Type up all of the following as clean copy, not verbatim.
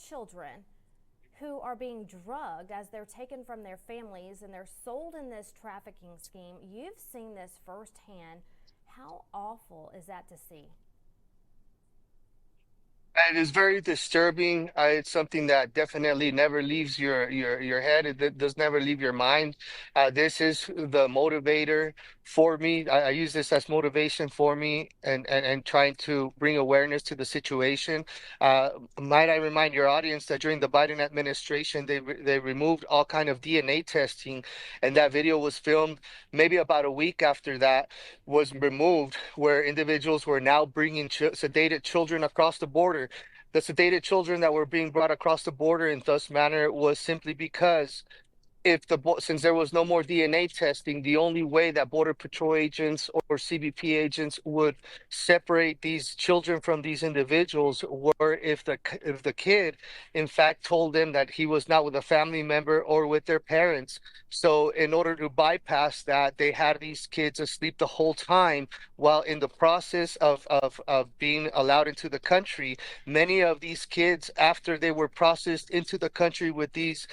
children who are being drugged as they're taken from their families and they're sold in this trafficking scheme. You've seen this firsthand. How awful is that to see? It is very disturbing. It's something that definitely never leaves your head. Does never leave your mind. This is the motivator for me. I use this as motivation for me, and trying to bring awareness to the situation. Uh, might I remind your audience that during the Biden administration, they removed all kind of DNA testing, and that video was filmed maybe about a week after that was removed, where individuals were now bringing sedated children across the border. The sedated children that were being brought across the border in thus manner was simply because if since there was no more DNA testing, the only way that Border Patrol agents or CBP agents would separate these children from these individuals were if the kid, in fact, told them that he was not with a family member or with their parents. So, in order to bypass that, they had these kids asleep the whole time. While in the process of being allowed into the country, many of these kids, after they were processed into the country with these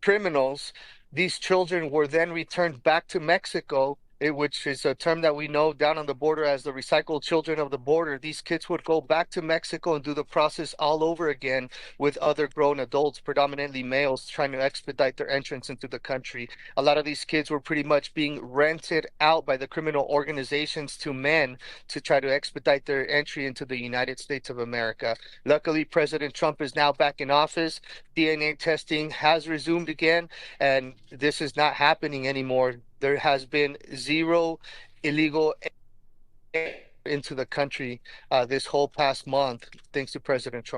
criminals, these children were then returned back to Mexico, which is a term that we know down on the border as the recycled children of the border. These kids would go back to Mexico and do the process all over again with other grown adults, predominantly males, trying to expedite their entrance into the country. A lot of these kids were pretty much being rented out by the criminal organizations to men to try to expedite their entry into the United States of America. Luckily, President Trump is now back in office. DNA testing has resumed again, and this is not happening anymore. There has been zero illegal into the country this whole past month, thanks to President Trump.